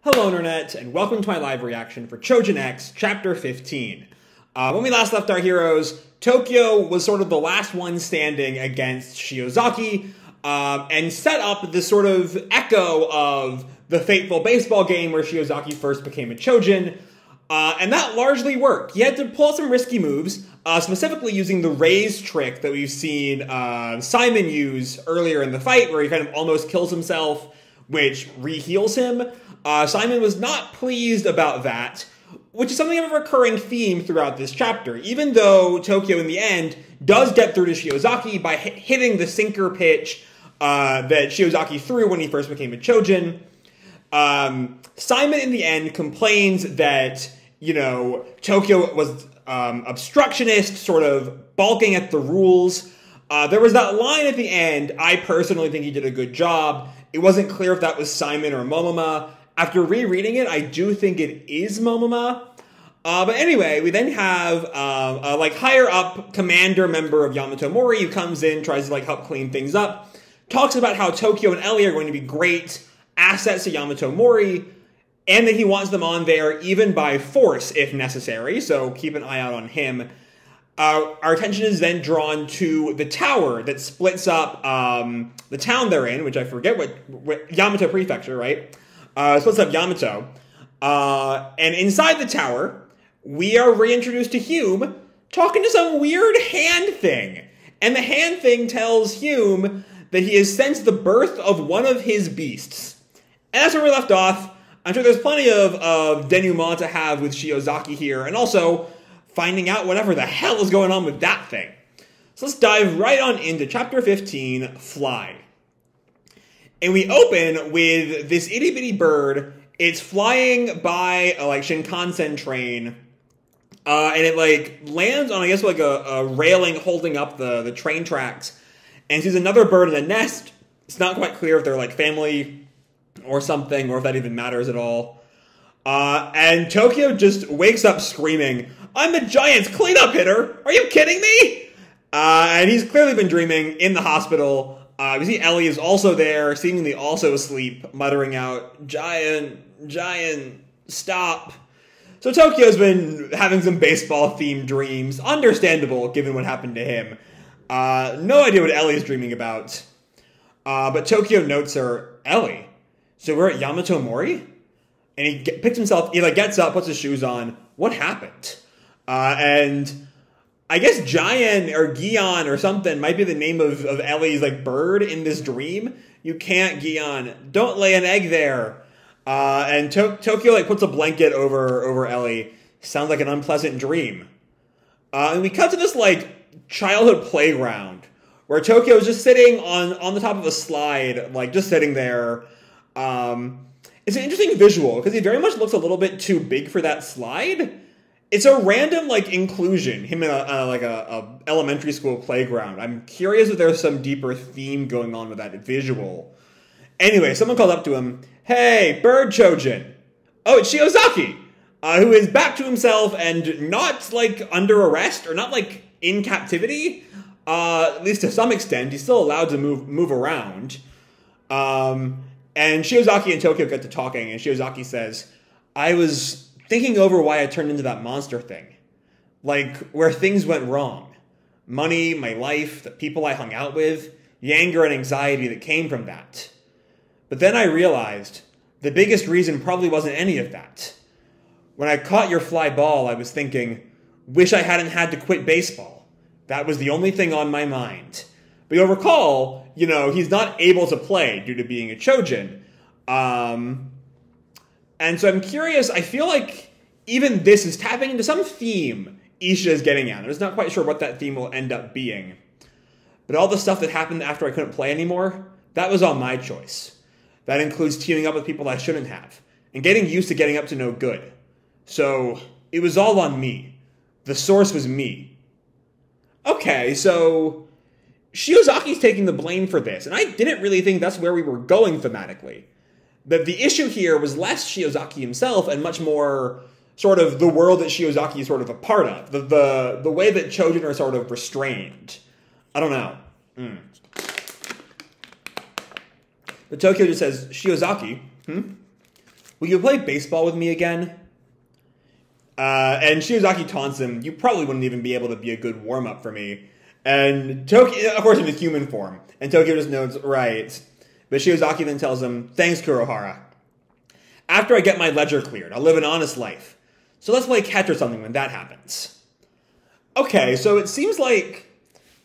Hello Internet, and welcome to my live reaction for Choujin X, Chapter 15. When we last left our heroes, Tokio was sort of the last one standing against Shiozaki, and set up this sort of echo of the fateful baseball game where Shiozaki first became a Choujin, and that largely worked. He had to pull some risky moves, specifically using the raise trick that we've seen Simon use earlier in the fight, where he kind of almost kills himself, which re-heals him. Simon was not pleased about that, which is something of a recurring theme throughout this chapter, even though Tokio in the end does get through to Shiozaki by hitting the sinker pitch that Shiozaki threw when he first became a Choujin. Simon in the end complains that, you know, Tokio was obstructionist, sort of balking at the rules. There was that line at the end. I personally think he did a good job. It wasn't clear if that was Simon or Momoma. After rereading it, I do think it is Momoma. But anyway, we then have a higher up commander member of Yamato Mori who comes in, tries to help clean things up, talks about how Tokio and Ellie are going to be great assets to Yamato Mori, and that he wants them on there even by force if necessary, so keep an eye out on him. Our attention is then drawn to the tower that splits up the town they're in, which I forget what Yamato Prefecture, right? Splits up Yamato. And inside the tower, we are reintroduced to Hume talking to some weird hand thing. And the hand thing tells Hume that he has sensed the birth of one of his beasts. And that's where we left off. I'm sure there's plenty of denouement to have with Shiozaki here, and also finding out whatever the hell is going on with that thing. So let's dive right on into Chapter 15, Fly. And we open with this itty-bitty bird. It's flying by a Shinkansen train, and it lands on, I guess, a railing holding up the train tracks, and sees another bird in a nest. It's not quite clear if they're family or something, or if that even matters at all. And Tokio just wakes up screaming, "I'm the Giants' cleanup hitter! Are you kidding me?" And he's clearly been dreaming in the hospital. We see Ellie is also there, seemingly also asleep, muttering out, "Giant, Giant, stop." So Tokio's been having some baseball-themed dreams. Understandable, given what happened to him. No idea what Ellie's dreaming about. But Tokio notes her, "Ellie, so we're at Yamato Mori?" And he picks himself, he gets up, puts his shoes on. What happened? And I guess Giant or Gion or something might be the name of Ellie's bird in this dream. You can't, Gion. Don't lay an egg there. And Tokio puts a blanket over Ellie. Sounds like an unpleasant dream. And we cut to this childhood playground where Tokio is just sitting on the top of a slide, just sitting there. It's an interesting visual because he very much looks a little bit too big for that slide. It's a random inclusion, him in a elementary school playground. I'm curious if there's some deeper theme going on with that visual. Anyway, someone called up to him, "Hey, bird Choujin." Oh, it's Shiozaki, who is back to himself and not under arrest or not in captivity. At least to some extent, he's still allowed to move around. And Shiozaki and Tokio get to talking, and Shiozaki says, "I was thinking over why I turned into that monster thing. Where things went wrong. Money, my life, the people I hung out with, the anger and anxiety that came from that. But then I realized the biggest reason probably wasn't any of that. When I caught your fly ball, I was thinking, wish I hadn't had to quit baseball. That was the only thing on my mind." But you'll recall, he's not able to play due to being a Choujin. And so I'm curious, I feel like even this is tapping into some theme Isha is getting at. I'm just not quite sure what that theme will end up being. But all the stuff that happened after I couldn't play anymore, that was all my choice. That includes teaming up with people I shouldn't have, and getting used to getting up to no good. So it was all on me. The source was me. Okay, so Shiozaki's taking the blame for this, and I didn't really think that's where we were going thematically. That the issue here was less Shiozaki himself and much more sort of the world that Shiozaki is sort of a part of. The way that Choujin are sort of restrained. I don't know. But Tokio just says, "Shiozaki, will you play baseball with me again? And Shiozaki taunts him, you probably wouldn't even be able to be a good warm-up for me. And Tokio, of course in his human form, and Tokio just notes, right. But Shiozaki then tells him, thanks, Kurohara. After I get my ledger cleared, I'll live an honest life. So let's play catch or something when that happens. Okay, so it seems like,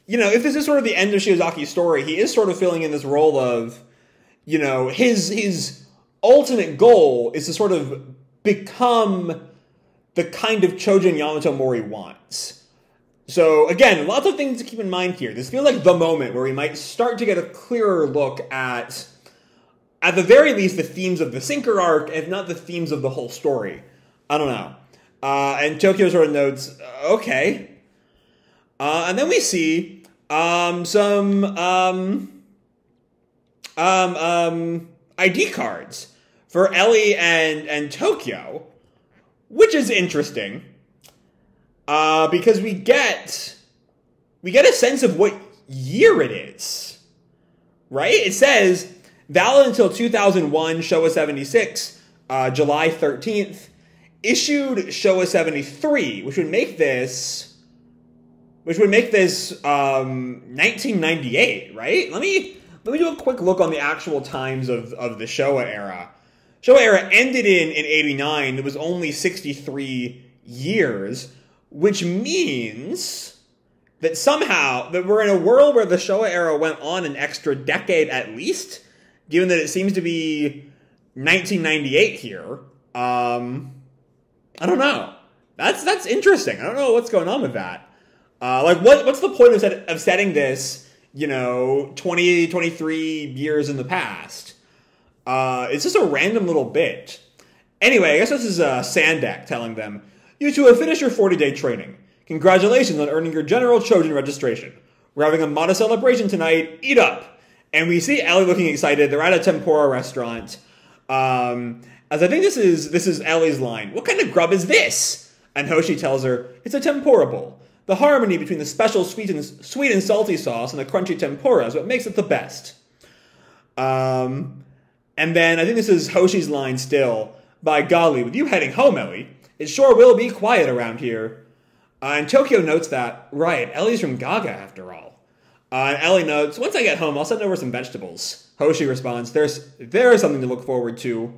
you know, if this is sort of the end of Shiozaki's story, he is sort of filling in this role of, you know, his ultimate goal is to sort of become the kind of Choujin Yamato Mori wants. So, again, lots of things to keep in mind here. This feels like the moment where we might start to get a clearer look at the very least, the themes of the Sinker arc, if not the themes of the whole story. I don't know. And Tokio sort of notes, okay. And then we see some ID cards for Ellie and Tokio, which is interesting. Because we get a sense of what year it is, right? It says valid until 2001, Showa 76, July 13th, issued Showa 73, which would make this 1998, right? Let me do a quick look on the actual times of the Showa era. Showa era ended in 89. It was only 63 years. Which means that somehow that we're in a world where the Showa era went on an extra decade at least, given that it seems to be 1998 here. I don't know. That's interesting. I don't know what's going on with that. Like, what's the point of setting this, you know, 20, 23 years in the past? It's just a random little bit. Anyway, I guess this is Sandek telling them, you two have finished your 40-day training. Congratulations on earning your General Choujin registration. We're having a modest celebration tonight. Eat up! And we see Ellie looking excited. They're at a tempura restaurant. As I think this is Ellie's line. What kind of grub is this? And Hoshi tells her, it's a tempura bowl. The harmony between the special sweet and salty sauce and the crunchy tempura is what makes it the best. And then I think this is Hoshi's line still. By golly, with you heading home, Ellie, it sure will be quiet around here. And Tokio notes that, right, Ellie's from Gaga after all. And Ellie notes, once I get home, I'll send over some vegetables. Hoshi responds, there is something to look forward to.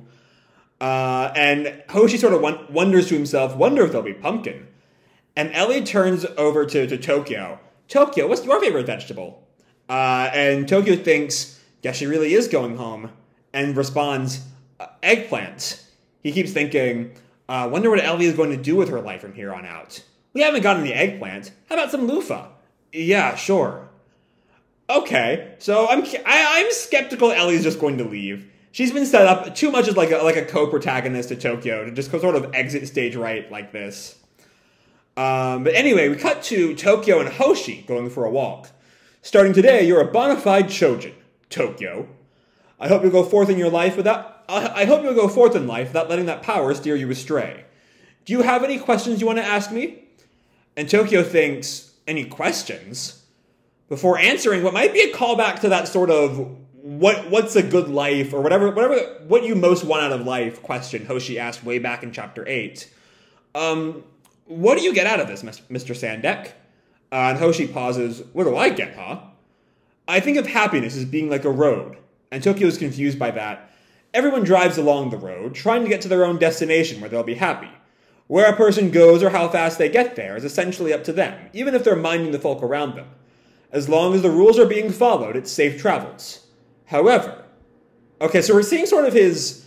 And Hoshi sort of wonders to himself, wonder if there'll be pumpkin. And Ellie turns over to Tokio. Tokio, what's your favorite vegetable? And Tokio thinks, guess she really is going home. And responds, eggplant. He keeps thinking, wonder what Ellie is going to do with her life from here on out. We haven't gotten the eggplant. How about some loofah? Yeah, sure. Okay, so I'm skeptical Ellie's just going to leave. She's been set up too much as like a co-protagonist to Tokio to just sort of exit stage right like this. But anyway, we cut to Tokio and Hoshi going for a walk. Starting today, you're a bona fide Choujin, Tokio. I hope you'll go forth in life without letting that power steer you astray. Do you have any questions you want to ask me? And Tokio thinks, any questions? Before answering what might be a callback to that sort of what's a good life or whatever what you most want out of life question Hoshi asked way back in chapter 8. What do you get out of this, Mr. Sandek? And Hoshi pauses. What do I get, huh? I think of happiness as being like a road. And Tokio is confused by that. Everyone drives along the road, trying to get to their own destination where they'll be happy. Where a person goes or how fast they get there is essentially up to them, even if they're minding the folk around them. As long as the rules are being followed, it's safe travels. However, okay, so we're seeing sort of his,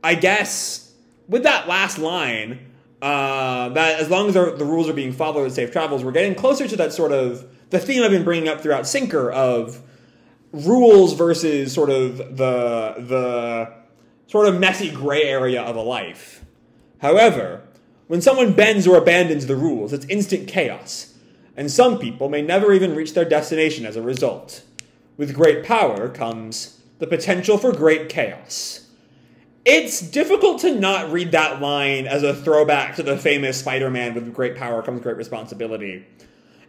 I guess, with that last line, that as long as the rules are being followed, it's safe travels, we're getting closer to that sort of, the theme I've been bringing up throughout Sinker of rules versus sort of the sort of messy gray area of a life. However, when someone bends or abandons the rules, it's instant chaos, and some people may never even reach their destination as a result. With great power comes the potential for great chaos. It's difficult to not read that line as a throwback to the famous Spider-Man, with great power comes great responsibility.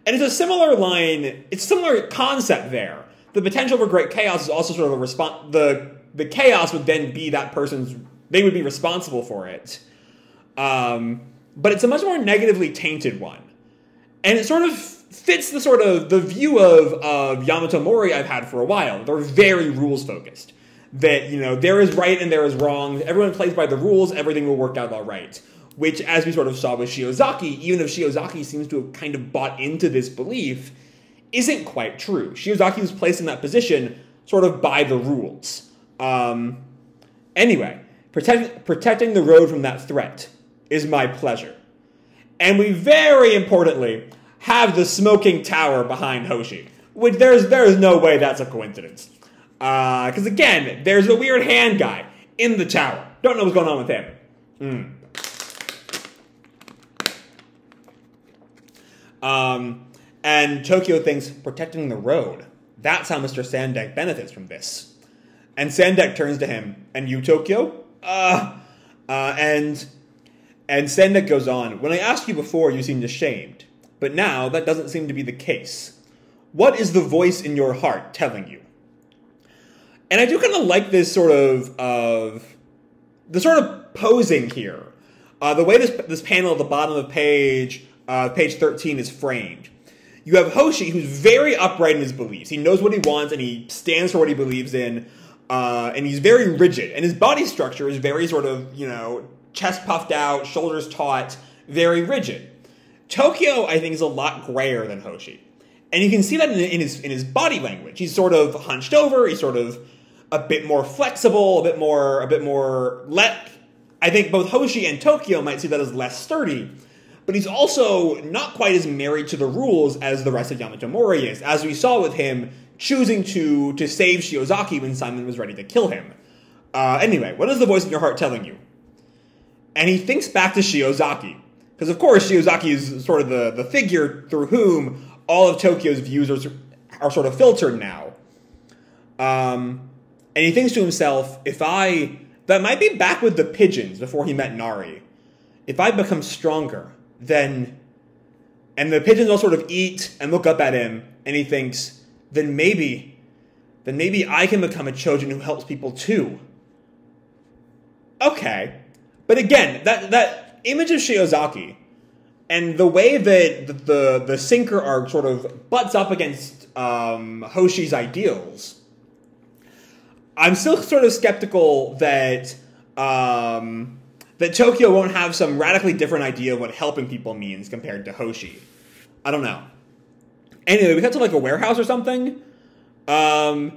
And it's a similar line, it's a similar concept there. The potential for great chaos is also sort of a response, the chaos would then be that person's they would be responsible for it. But it's a much more negatively tainted one. And it sort of fits the view of Yamato Mori I've had for a while. They're very rules-focused. That, there is right and there is wrong. Everyone plays by the rules, everything will work out all right. Which, as we sort of saw with Shiozaki, even if Shiozaki seems to have kind of bought into this belief, isn't quite true. Shiozaki was placed in that position sort of by the rules. Anyway, protecting the road from that threat is my pleasure. And we very importantly have the smoking tower behind Hoshi, which there's no way that's a coincidence. Because again, there's a weird hand guy in the tower. Don't know what's going on with him. And Tokio thinks protecting the road. That's how Mr. Sandek benefits from this. And Sandek turns to him, and you, Tokio? And Sandek goes on, when I asked you before, you seemed ashamed. But now, that doesn't seem to be the case. What is the voice in your heart telling you? And I do kind of like this sort of posing here. The way this panel at the bottom of page 13 is framed. You have Hoshi, who's very upright in his beliefs. He knows what he wants, and he stands for what he believes in. And he's very rigid. And his body structure is very sort of, chest puffed out, shoulders taut, very rigid. Tokio, I think, is a lot grayer than Hoshi. And you can see that in his body language. He's sort of hunched over, he's sort of a bit more flexible, a bit more I think both Hoshi and Tokio might see that as less sturdy. But he's also not quite as married to the rules as the rest of Yamato Mori is, as we saw with him choosing to save Shiozaki when Simon was ready to kill him. Anyway, what is the voice in your heart telling you? And he thinks back to Shiozaki. Because, of course, Shiozaki is sort of the figure through whom all of Tokyo's views are sort of filtered now. And he thinks to himself, that might be back with the pigeons before he met Nari. If I become stronger, then... And the pigeons all sort of eat and look up at him, and he thinks, then maybe I can become a Choujin who helps people too. Okay. But again, that image of Shiozaki and the way that the sinker arc sort of butts up against Hoshi's ideals, I'm still sort of skeptical that Tokio won't have some radically different idea of what helping people means compared to Hoshi. I don't know. Anyway, we cut to like a warehouse or something, and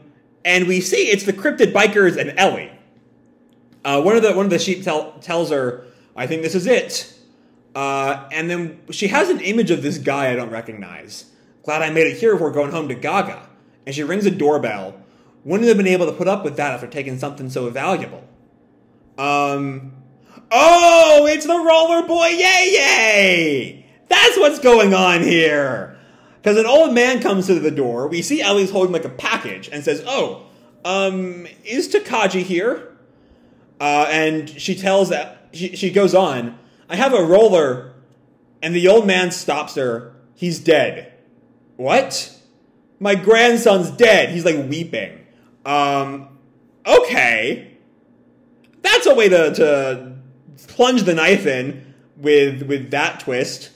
we see it's the cryptid bikers and Ellie. One of the sheep tells her, I think this is it. And then she has an image of this guy I don't recognize. Glad I made it here before going home to Gaga. And she rings a doorbell. Wouldn't have been able to put up with that after taking something so valuable. Oh, it's the roller boy yay! That's what's going on here. Because an old man comes to the door. We see Ellie's holding like a package and says, is Takagi here? And she tells that, she goes on, I have a roller, and the old man stops her. He's dead. What? My grandson's dead. He's like weeping. Okay. That's a way to plunge the knife in with that twist.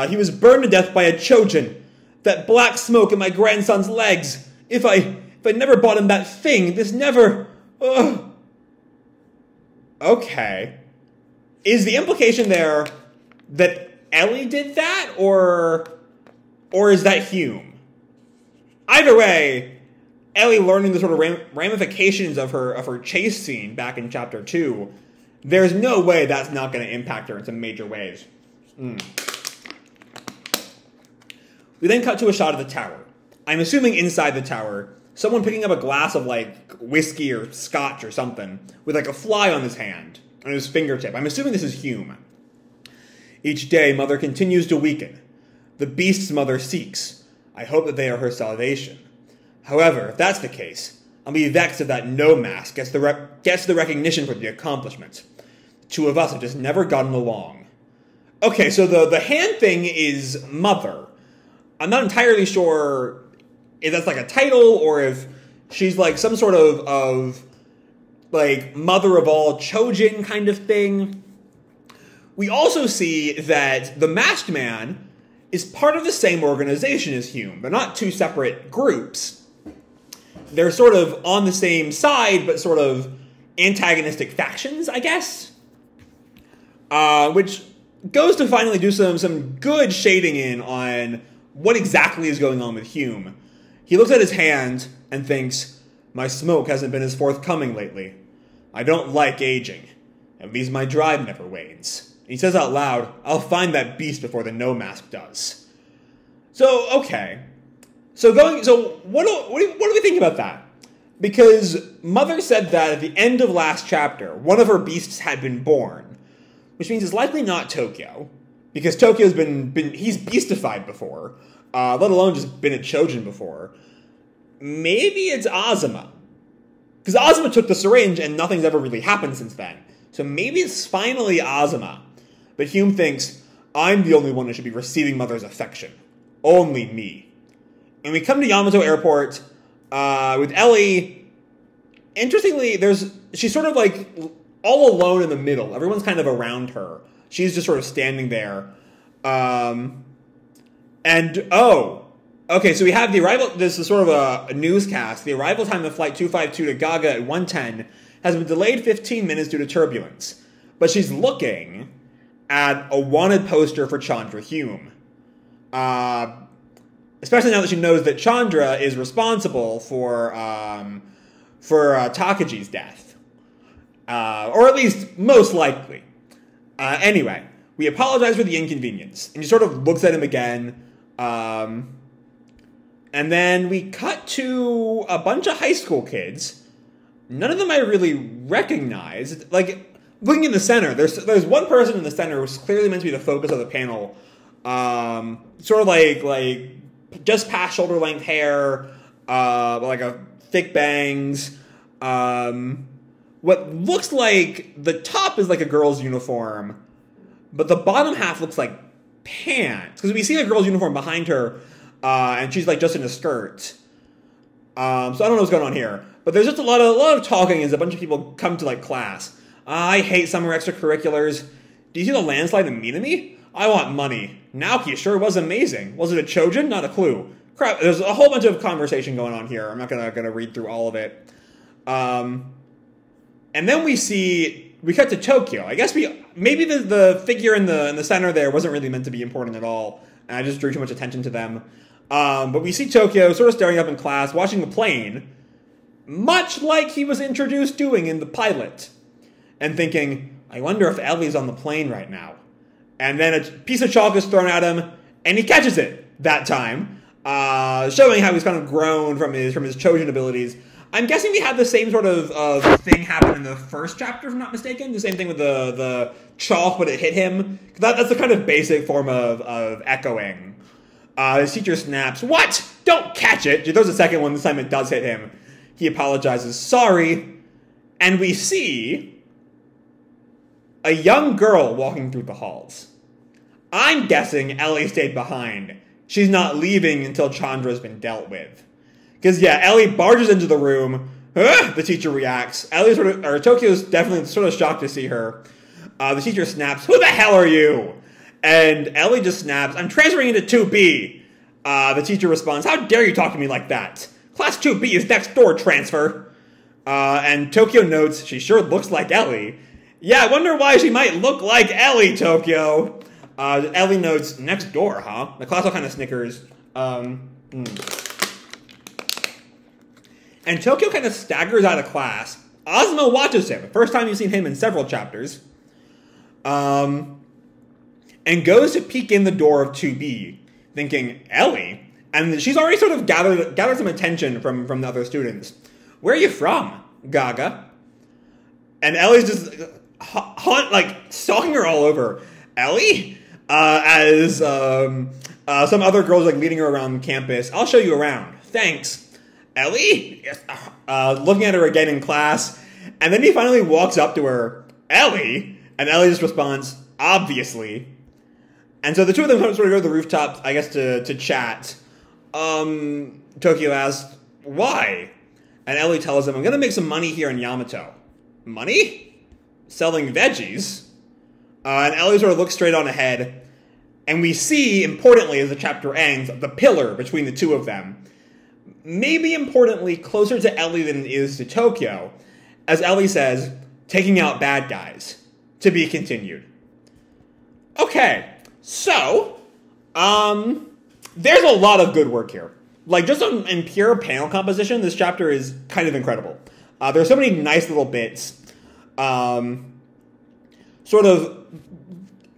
He was burned to death by a Choujin. That black smoke in my grandson's legs. If I never bought him that thing, this never... Okay. Is the implication there that Ellie did that, or is that Hume? Either way, Ellie learning the sort of ramifications of her chase scene back in Chapter 2, there's no way that's not going to impact her in some major ways. We then cut to a shot of the tower. I'm assuming inside the tower, someone picking up a glass of, like, whiskey or scotch or something with, like, a fly on his hand, on his fingertip. I'm assuming this is Hume. Each day, Mother continues to weaken. The beast's mother seeks. I hope that they are her salvation. However, if that's the case, I'll be vexed if that no-mask gets the recognition for the accomplishment. The two of us have just never gotten along. Okay, so the hand thing is Mother. I'm not entirely sure if that's like a title or if she's like some sort of like, mother of all Choujin kind of thing. We also see that the Masked Man is part of the same organization as Hume, but not two separate groups. They're sort of on the same side, but sort of antagonistic factions, I guess. Which goes to finally do some good shading in on what exactly is going on with Hume. He looks at his hand and thinks, my smoke hasn't been as forthcoming lately. I don't like aging. At least my drive never wanes. And he says out loud, I'll find that beast before the no mask does. So, okay. So what do we think about that? Because Mother said that at the end of last chapter, one of her beasts had been born, which means it's likely not Tokio, because Tokio's he's beastified before, let alone just been a Choujin before. Maybe it's Azuma, because Azuma took the syringe and nothing's ever really happened since then. So maybe it's finally Azuma. But Hume thinks, I'm the only one who should be receiving Mother's affection. Only me. And we come to Yamato Airport with Ellie. Interestingly, she's sort of like all alone in the middle. Everyone's kind of around her. She's just sort of standing there. Okay, so we have the arrival. This is sort of a newscast. The arrival time of Flight 252 to Gaga at 1:10 has been delayed 15 minutes due to turbulence. But she's looking at a wanted poster for Chandra Hume. Especially now that she knows that Chandra is responsible for Takaji's death. Or at least, most likely. Anyway, we apologize for the inconvenience. And she sort of looks at him again. And then we cut to a bunch of high school kids. None of them I really recognized. Like, looking in the center, there's one person in the center who's clearly meant to be the focus of the panel. Sort of like just past shoulder length hair, like a thick bangs. What looks like the top is like a girl's uniform, but the bottom half looks like pants. Because we see a girl's uniform behind her, and she's like just in a skirt. So I don't know what's going on here. But there's just a lot of talking as a bunch of people come to like class. I hate summer extracurriculars. Do you see the landslide in Minami? I want money. Naoki sure was amazing. Was it a Choujin? Not a clue. Crap, there's a whole bunch of conversation going on here. I'm not gonna read through all of it. And then we cut to Tokyo. I guess maybe the figure in the center there wasn't really meant to be important at all, and I just drew too much attention to them. But we see Tokyo sort of staring up in class, watching the plane, much like he was introduced doing in the pilot, and thinking, I wonder if Ellie's on the plane right now. And then a piece of chalk is thrown at him, and he catches it that time, showing how he's kind of grown from his Choujin abilities. I'm guessing we had the same sort of thing happen in the first chapter, if I'm not mistaken. The same thing with the chalk when it hit him. That's the kind of basic form of echoing. His teacher snaps, what? Don't catch it! She throws a second one, this time it does hit him. He apologizes, sorry. And we see a young girl walking through the halls. I'm guessing Ellie stayed behind. She's not leaving until Chandra's been dealt with. Because, yeah, Ellie barges into the room. The teacher reacts. Tokyo's definitely sort of shocked to see her. The teacher snaps, who the hell are you? And Ellie just snaps, I'm transferring into 2B. The teacher responds, how dare you talk to me like that? Class 2B is next door, transfer. And Tokyo notes, she sure looks like Ellie. Yeah, I wonder why she might look like Ellie, Tokyo. Ellie notes, next door, huh? The class all kind of snickers. And Tokyo kind of staggers out of class. Azuma watches him. First time you've seen him in several chapters. And goes to peek in the door of 2B, thinking, Ellie? And she's already sort of gathered some attention from the other students. Where are you from, Gaga? And Ellie's just stalking her all over. Ellie? As some other girls leading her around campus. I'll show you around. Thanks. Ellie? Looking at her again in class. And then he finally walks up to her. Ellie? And Ellie just responds, obviously. And so the two of them sort of go to the rooftop, I guess, to chat. Tokyo asks, why? And Ellie tells him, I'm going to make some money here in Yamato. money? Selling veggies? And Ellie sort of looks straight on ahead, and we see, importantly, as the chapter ends, the pillar between the two of them. Maybe importantly, closer to Ellie than it is to Tokio, as Ellie says, taking out bad guys. To be continued. Okay, so, there's a lot of good work here. Like, just in pure panel composition, this chapter is kind of incredible. There's so many nice little bits, sort of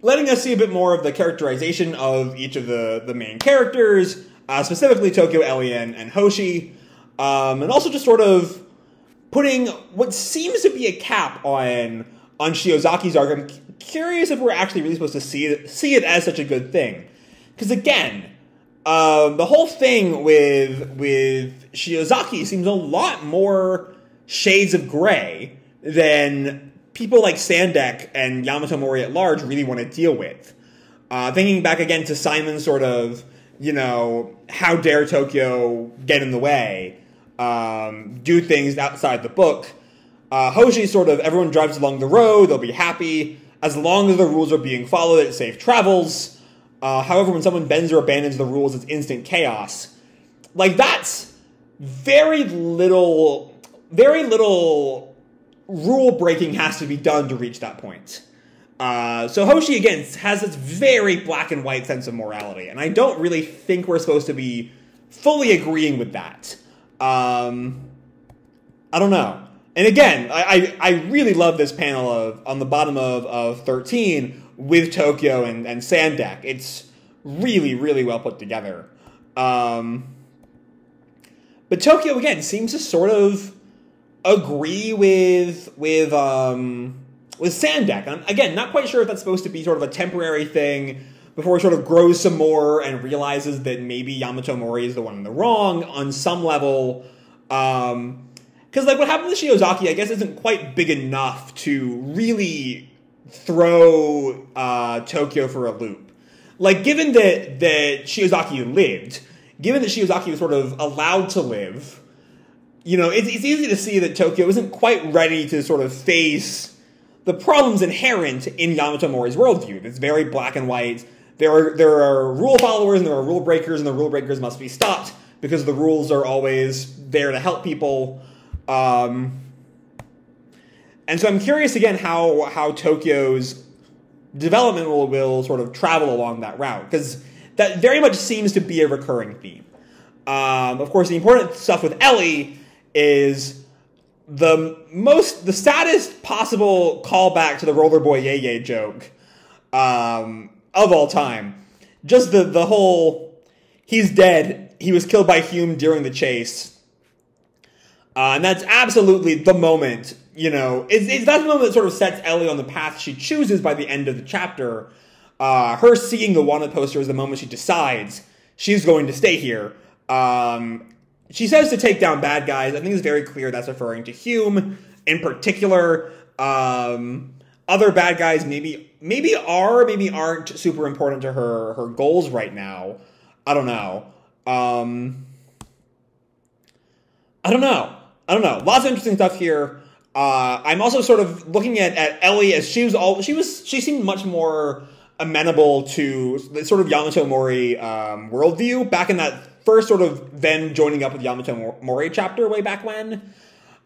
letting us see a bit more of the characterization of each of the main characters, specifically Tokio, Ellie, and Hoshi, and also just sort of putting what seems to be a cap on Shiozaki's arc. I'm curious if we're actually really supposed to see it as such a good thing. Because again, the whole thing with Shiozaki seems a lot more shades of gray than people like Sandek and Yamato Mori at large really want to deal with. Thinking back again to Simon's sort of, how dare Tokio get in the way, do things outside the book. Hoshi sort of, everyone drives along the road, they'll be happy, as long as the rules are being followed, it's safe travels. However, when someone bends or abandons the rules, it's instant chaos. Like, that's very little rule breaking has to be done to reach that point. So Hoshi, again, has this very black and white sense of morality, and I don't really think we're supposed to be fully agreeing with that. I don't know. And again, I really love this panel on the bottom of 13 with Tokio and Sandek. It's really, really well put together. But Tokio, again, seems to sort of agree with Sandek. I'm, again, not quite sure if that's supposed to be sort of a temporary thing before he sort of grows some more and realizes that maybe Yamato Mori is the one in the wrong on some level. Because, like, what happened to Shiozaki, I guess, isn't quite big enough to really throw Tokio for a loop. Like, given that Shiozaki lived, given that Shiozaki was sort of allowed to live, it's easy to see that Tokio isn't quite ready to sort of face the problems inherent in Yamato Mori's worldview. It's very black and white. There are rule followers and there are rule breakers, and the rule breakers must be stopped because the rules are always there to help people. And so I'm curious again how Tokio's development will sort of travel along that route, because that very much seems to be a recurring theme. Of course, the important stuff with Ellie is the saddest possible callback to the Rollerboy Yay joke of all time. Just the whole, he's dead, he was killed by Hume during the chase. And that's absolutely the moment, that's the moment that sort of sets Ellie on the path she chooses by the end of the chapter. Her seeing the wanted poster is the moment she decides she's going to stay here. She says to take down bad guys. I think it's very clear that's referring to Hume in particular. Other bad guys maybe are, maybe aren't super important to her goals right now. I don't know. Lots of interesting stuff here. I'm also sort of looking at Ellie as she seemed much more amenable to the sort of Yamato Mori worldview back in that first sort of then joining up with Yamato Mori chapter way back when.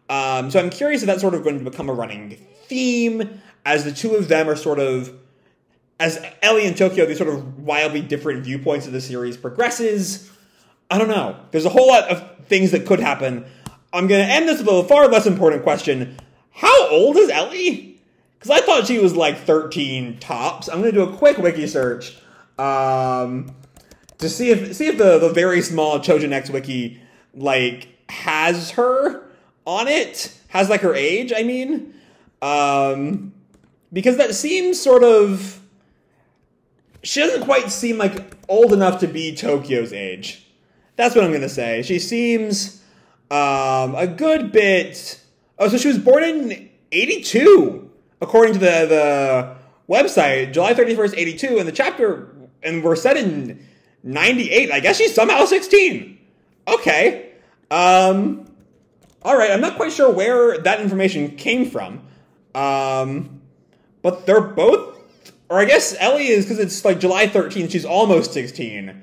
So I'm curious if that's sort of going to become a running theme as the two of them are sort of, as Ellie and Tokio, these sort of wildly different viewpoints of the series progresses. I don't know. There's a whole lot of things that could happen. I'm going to end this with a far less important question. How old is Ellie? Because I thought she was like 13 tops. I'm going to do a quick wiki search to see if the very small Choujin X wiki like has her on it, has like her age. I mean, because that seems sort of, she doesn't quite seem like old enough to be Tokio's age. That's what I'm going to say. She seems a good bit. Oh, so she was born in 82, according to the website, July 31st, 82, and the chapter, and we're set in 98. I guess she's somehow 16. Okay. Alright, I'm not quite sure where that information came from. But they're both... Or I guess Ellie is, because it's like July 13th, she's almost 16.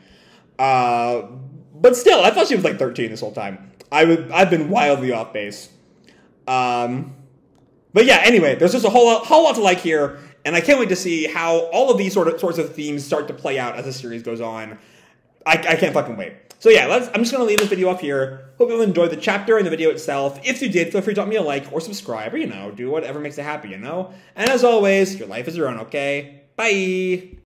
But still, I thought she was like 13 this whole time. I've been wildly off base. But yeah, anyway, there's just a whole lot to like here, and I can't wait to see how all of these sorts of themes start to play out as the series goes on. I can't fucking wait. So yeah, I'm just going to leave this video up here. Hope you all enjoyed the chapter and the video itself. If you did, feel free to drop me a like or subscribe, or, do whatever makes you happy, And as always, your life is your own, okay? Bye!